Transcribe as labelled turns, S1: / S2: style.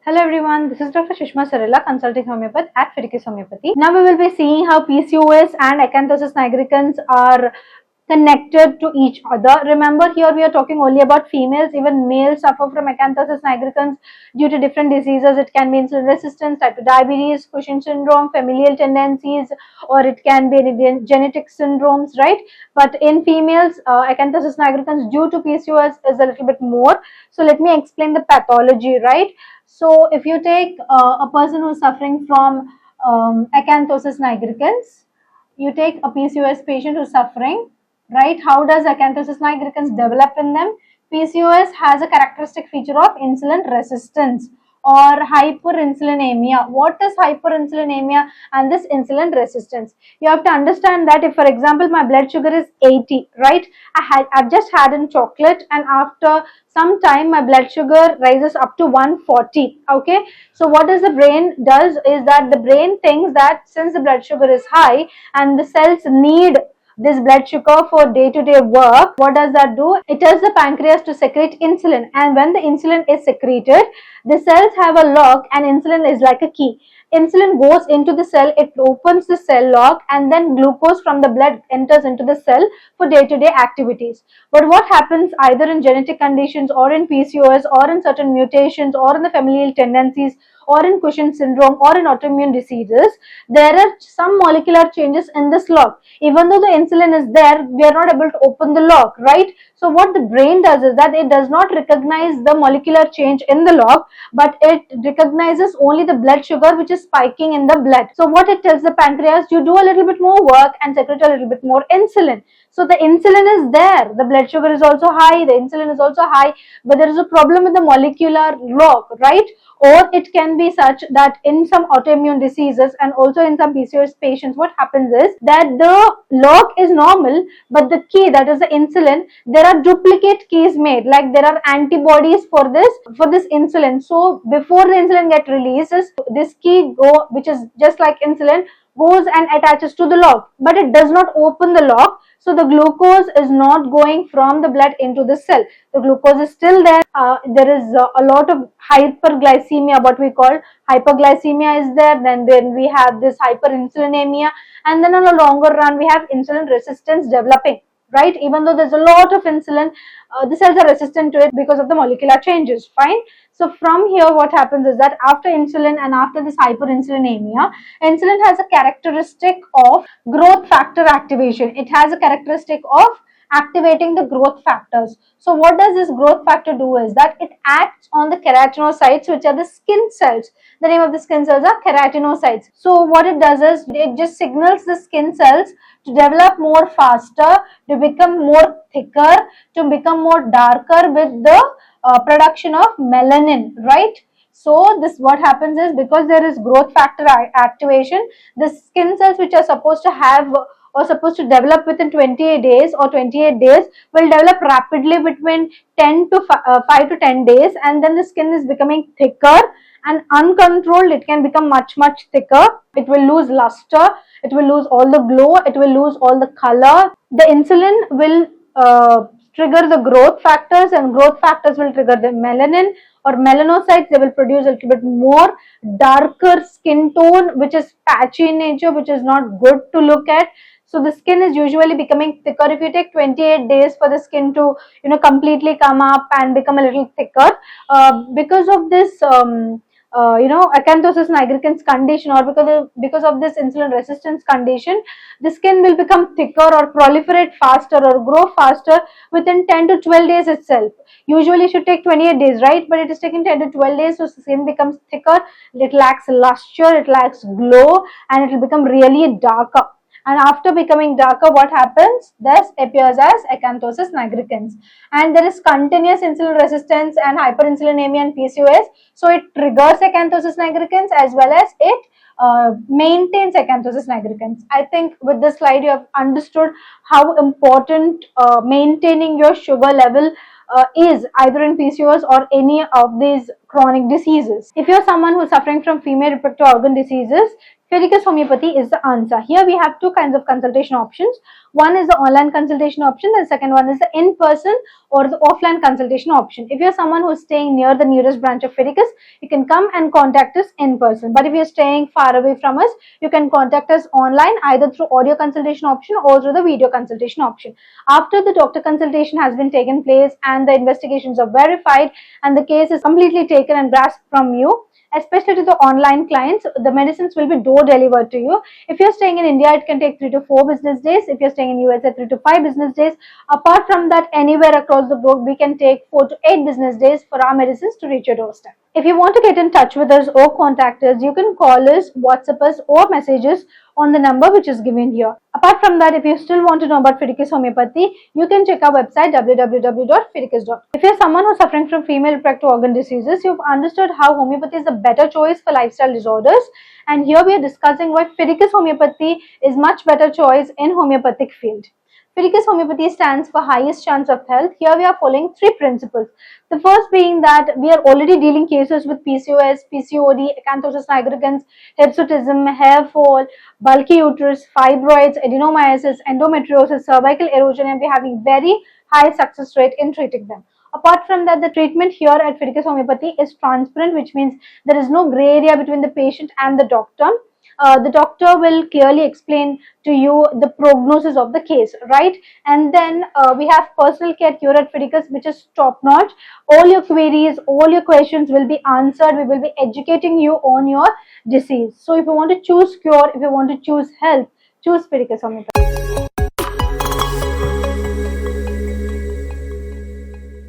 S1: Hello everyone, this is Dr. Shishma Sarila, consulting homeopath at Fidelis Homeopathy. Now we will be seeing how PCOS and Acanthosis nigricans are connected to each other. Remember, here we are talking only about females. Even males suffer from Acanthosis nigricans due to different diseases. It can be insulin resistance, type 2 diabetes, Cushing syndrome, familial tendencies, or it can be genetic syndromes, right? But in females, Acanthosis nigricans due to PCOS is a little bit more. So let me explain the pathology, right? So if you take a person who is suffering from Acanthosis nigricans, you take a PCOS patient who is suffering, right? How does Acanthosis nigricans develop in them? PCOS has a characteristic feature of insulin resistance or hyperinsulinemia. What is hyperinsulinemia and this insulin resistance? You have to understand that if, for example, my blood sugar is 80, right? I've just had a chocolate, and after some time my blood sugar rises up to 140. Okay, so what does the brain does is that the brain thinks that since the blood sugar is high and the cells need this blood sugar for day-to-day work, what does that do? It tells the pancreas to secrete insulin, and when the insulin is secreted, the cells have a lock and insulin is like a key. Insulin goes into the cell, it opens the cell lock, and then glucose from the blood enters into the cell for day-to-day activities. But what happens either in genetic conditions or in PCOS or in certain mutations or in the familial tendencies or in Cushing syndrome or in autoimmune diseases, there are some molecular changes in this lock. Even though the insulin is there, we are not able to open the lock, right? So what the brain does is that it does not recognize the molecular change in the lock, but it recognizes only the blood sugar which is spiking in the blood. So what it tells the pancreas, you do a little bit more work and secrete a little bit more insulin. So the insulin is there, the blood sugar is also high, the insulin is also high, but there is a problem with the molecular lock, right? Or it can be such that in some autoimmune diseases and also in some PCOS patients, what happens is that the lock is normal, but the key, that is the insulin, there are duplicate keys made, like there are antibodies for this insulin. So before the insulin get released, this key which is just like insulin, goes and attaches to the lock, but it does not open the lock. So the glucose is not going from the blood into the cell. The glucose is still there. There is a lot of hyperglycemia, what we call hyperglycemia is there. Then we have this hyperinsulinemia, and then on a longer run we have insulin resistance developing, right? Even though there's a lot of insulin, the cells are resistant to it because of the molecular changes. Fine. So from here, what happens is that after insulin and after this hyperinsulinemia, insulin has a characteristic of growth factor activation. It has a characteristic of activating the growth factors. So what does this growth factor do is that it acts on the keratinocytes, which are the skin cells. The name of the skin cells are keratinocytes. So what it does is it just signals the skin cells to develop more faster, to become more thicker, to become more darker with the production of melanin, right? So this what happens is because there is growth factor activation, the skin cells which are supposed to have or supposed to develop within 28 days or 28 days will develop rapidly between 5 to 10 days, and then the skin is becoming thicker, and uncontrolled it can become much thicker. It will lose luster, it will lose all the glow, it will lose all the color. The insulin will trigger the growth factors, and growth factors will trigger the melanin or melanocytes. They will produce a little bit more darker skin tone, which is patchy in nature, which is not good to look at. So the skin is usually becoming thicker. If you take 28 days for the skin to completely come up and become a little thicker, because of this Acanthosis nigricans condition, or because of this insulin resistance condition, the skin will become thicker or proliferate faster or grow faster within 10 to 12 days itself. Usually it should take 28 days, right? But it is taking 10 to 12 days, so skin becomes thicker, it lacks luster, it lacks glow, and it will become really darker. And after becoming darker, what happens? This appears as Acanthosis nigricans. And there is continuous insulin resistance and hyperinsulinemia and PCOS. So it triggers Acanthosis nigricans as well as it maintains Acanthosis nigricans. I think with this slide you have understood how important maintaining your sugar level is either in PCOS or any of these chronic diseases. If you're someone who's suffering from female reproductive organ diseases, Fideicus Homeopathy is the answer. Here we have two kinds of consultation options. One is the online consultation option, and the second one is the in-person or the offline consultation option. If you're someone who is staying near the nearest branch of Fideicus, you can come and contact us in person. But if you're staying far away from us, you can contact us online either through audio consultation option or through the video consultation option. After the doctor consultation has been taken place and the investigations are verified and the case is completely taken and grasped from you, especially to the online clients, the medicines will be door delivered to you. If you're staying in India, it can take 3 to 4 business days. If you're staying in USA, 3 to 5 business days. Apart from that, anywhere across the globe, we can take 4 to 8 business days for our medicines to reach your doorstep. If you want to get in touch with us or contact us, you can call us, WhatsApp us, or messages on the number which is given here. Apart from that, if you still want to know about Fideicus Homeopathy, you can check our website www.fideicus.com. If you're someone who's suffering from female reproductive organ diseases, you've understood how homeopathy is a better choice for lifestyle disorders. And here we are discussing why Fideicus Homeopathy is much better choice in homeopathic field. Fideicus Homeopathy stands for highest chance of health. Here we are following 3 principles. The first being that we are already dealing cases with PCOS, PCOD, acanthosis nigricans, hirsutism, hair fall, bulky uterus, fibroids, adenomyosis, endometriosis, cervical erosion, and we are having very high success rate in treating them. Apart from that, the treatment here at Fideicus Homeopathy is transparent, which means there is no gray area between the patient and the doctor. The doctor will clearly explain to you the prognosis of the case, right? And then we have personal care cure at Fideicus, which is top notch. All your queries, all your questions will be answered. We will be educating you on your disease. So if you want to choose cure, if you want to choose health, choose Fideicus Homeopathy.